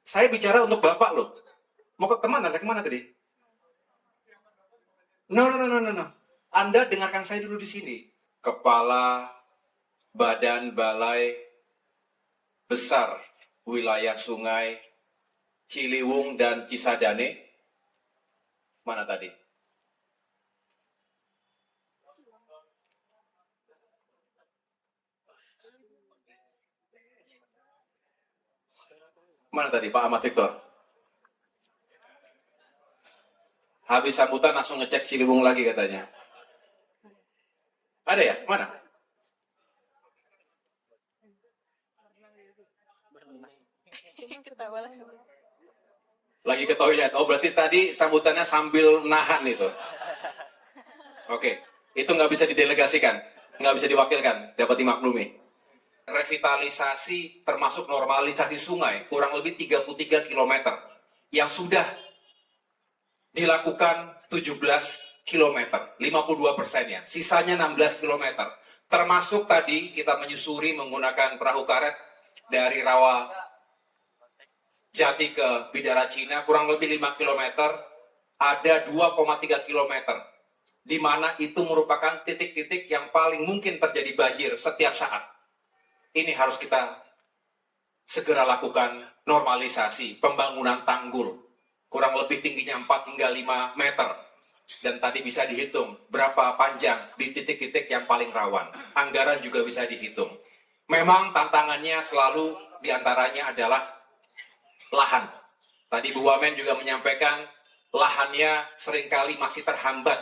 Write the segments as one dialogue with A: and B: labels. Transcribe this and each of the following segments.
A: Saya bicara untuk Bapak loh. Mau ke kemana? Kemana tadi? No, no, no, no, no, no. Anda dengarkan saya dulu di sini. Kepala Badan Balai Besar Wilayah Sungai Ciliwung dan Cisadane. Mana tadi? Mana tadi Pak Ahmad Victor? Habis sambutan langsung ngecek Ciliwung lagi katanya. Ada ya? Mana? Lagi ke toilet. Oh berarti tadi sambutannya sambil nahan itu. Oke, itu nggak bisa didelegasikan, nggak bisa diwakilkan, dapat dimaklumi. Revitalisasi termasuk normalisasi sungai kurang lebih 33 km yang sudah dilakukan 17 km, 52%-nya, sisanya 16 km. Termasuk tadi kita menyusuri menggunakan perahu karet dari Rawa Jati ke Bidara Cina, kurang lebih 5 km, ada 2,3 km, di mana itu merupakan titik-titik yang paling mungkin terjadi banjir setiap saat. Ini harus kita segera lakukan normalisasi, pembangunan tanggul, kurang lebih tingginya 4 hingga 5 meter. Dan tadi bisa dihitung berapa panjang di titik-titik yang paling rawan. Anggaran juga bisa dihitung. Memang tantangannya selalu diantaranya adalah lahan. Tadi Bu Wamen juga menyampaikan lahannya seringkali masih terhambat,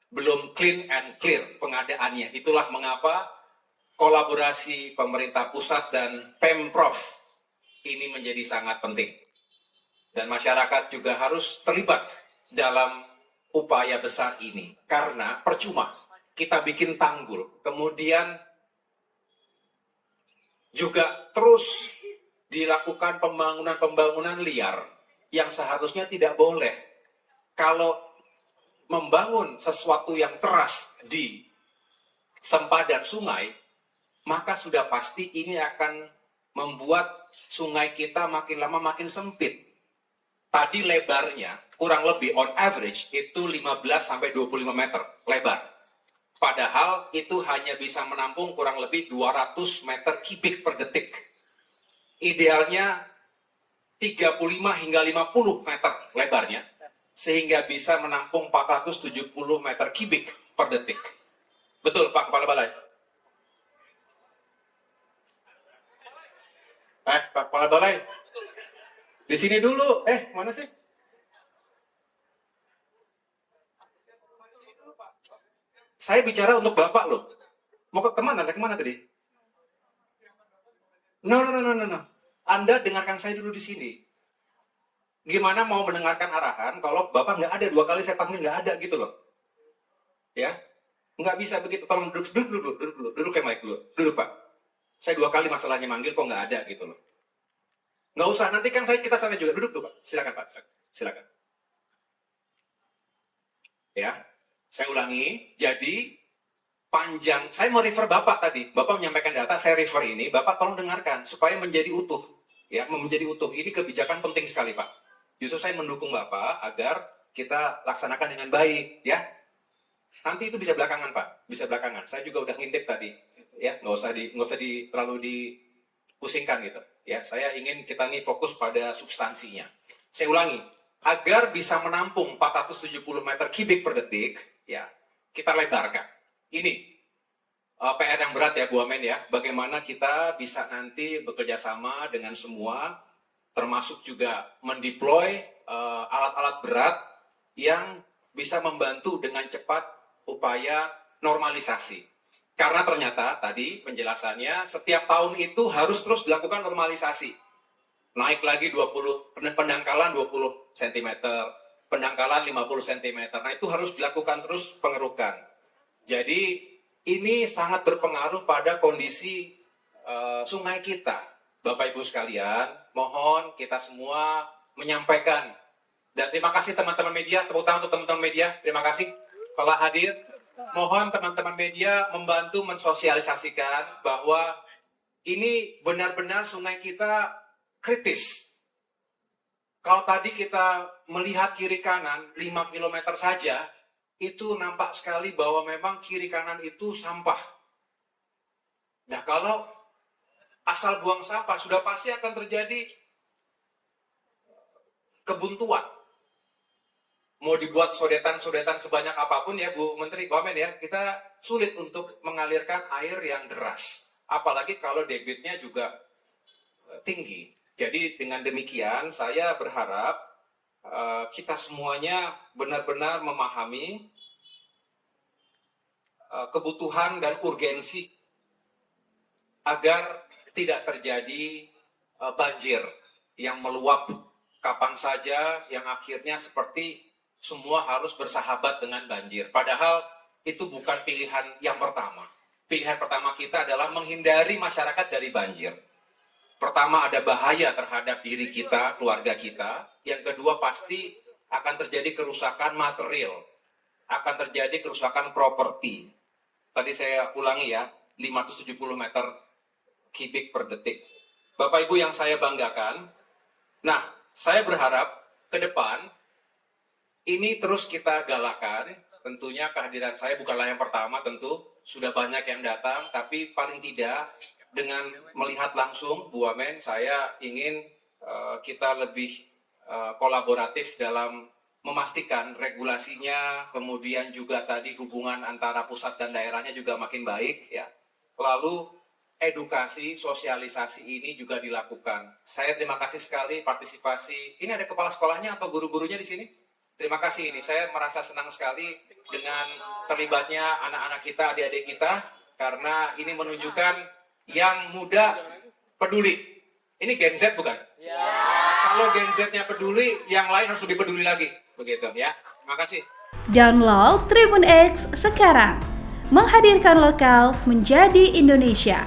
A: belum clean and clear pengadaannya. Itulah mengapa kolaborasi pemerintah pusat dan Pemprov ini menjadi sangat penting. Dan masyarakat juga harus terlibat dalam upaya besar ini. Karena percuma kita bikin tanggul, kemudian juga terus dilakukan pembangunan-pembangunan liar yang seharusnya tidak boleh. Kalau membangun sesuatu yang keras di sempadan sungai, maka sudah pasti ini akan membuat sungai kita makin lama makin sempit. Tadi lebarnya kurang lebih on average itu 15-25 meter lebar. Padahal itu hanya bisa menampung kurang lebih 200 meter kubik per detik. Idealnya 35 hingga 50 meter lebarnya, sehingga bisa menampung 470 meter kubik per detik. Betul Pak Kepala Balai? Pak Kepala Balai, di sini dulu. Mana sih? Saya bicara untuk Bapak loh. Mau ke kemana? Kemana tadi? No, no, no, no, no, no. Anda dengarkan saya dulu di sini. Gimana mau mendengarkan arahan kalau Bapak nggak ada, 2 kali saya panggil nggak ada gitu loh. Ya, nggak bisa begitu. Tolong duduk kayak Mike dulu. Duduk Pak. Saya 2 kali masalahnya manggil kok nggak ada gitu loh. Nggak usah, nanti kan kita sana juga. Duduk dulu Pak. Silakan Pak. Silakan. Ya, saya ulangi. Jadi panjang, saya mau refer Bapak tadi. Bapak menyampaikan data, saya refer ini. Bapak tolong dengarkan supaya menjadi utuh. Ya, menjadi utuh. Ini kebijakan penting sekali Pak. Justru saya mendukung Bapak agar kita laksanakan dengan baik, ya. Nanti itu bisa belakangan Pak, bisa belakangan. Saya juga udah ngintip tadi, ya. Nggak usah terlalu dipusingkan gitu. Ya, saya ingin kita nih fokus pada substansinya. Saya ulangi, agar bisa menampung 470 meter kubik per detik, ya, kita lebarkan. Ini PR yang berat ya Bu Amen ya. Bagaimana kita bisa nanti bekerja sama dengan semua, termasuk juga mendeploy alat-alat berat yang bisa membantu dengan cepat upaya normalisasi. Karena ternyata tadi penjelasannya setiap tahun itu harus terus dilakukan normalisasi. Naik lagi 20, pendangkalan 20 cm, pendangkalan 50 cm. Nah itu harus dilakukan terus pengerukan. Jadi ini sangat berpengaruh pada kondisi sungai kita. Bapak Ibu sekalian, mohon kita semua menyampaikan. Dan terima kasih teman-teman media, tepuk tangan untuk teman-teman media, terima kasih telah hadir. Mohon teman-teman media membantu mensosialisasikan bahwa ini benar-benar sungai kita kritis. Kalau tadi kita melihat kiri kanan 5 km saja, itu nampak sekali bahwa memang kiri kanan itu sampah. Nah, kalau asal buang sampah, sudah pasti akan terjadi kebuntuan. Mau dibuat sodetan-sodetan sebanyak apapun ya Bu Menteri, Pak Men ya, kita sulit untuk mengalirkan air yang deras. Apalagi kalau debitnya juga tinggi. Jadi dengan demikian saya berharap kita semuanya benar-benar memahami kebutuhan dan urgensi agar tidak terjadi banjir yang meluap kapan saja, yang akhirnya seperti semua harus bersahabat dengan banjir. Padahal itu bukan pilihan yang pertama. Pilihan pertama kita adalah menghindari masyarakat dari banjir. Pertama, ada bahaya terhadap diri kita, keluarga kita. Yang kedua, pasti akan terjadi kerusakan material, akan terjadi kerusakan properti. Tadi saya ulangi ya, 570 meter kubik per detik. Bapak Ibu yang saya banggakan, nah, saya berharap ke depan ini terus kita galakan. Tentunya kehadiran saya bukanlah yang pertama, tentu sudah banyak yang datang, tapi paling tidak dengan melihat langsung Bu Wamen, saya ingin kita lebih kolaboratif dalam memastikan regulasinya, kemudian juga tadi hubungan antara pusat dan daerahnya juga makin baik ya. Lalu edukasi, sosialisasi ini juga dilakukan. Saya terima kasih sekali partisipasi. Ini ada kepala sekolahnya atau guru-gurunya di sini? Terima kasih ini. Saya merasa senang sekali dengan terlibatnya anak-anak kita, adik-adik kita, karena ini menunjukkan yang muda peduli. Ini Gen Z bukan? Ya. Kalau Gen Z-nya peduli, yang lain harus lebih peduli lagi. Begitu ya. Terima kasih.
B: Download Tribun X sekarang. Menghadirkan lokal menjadi Indonesia.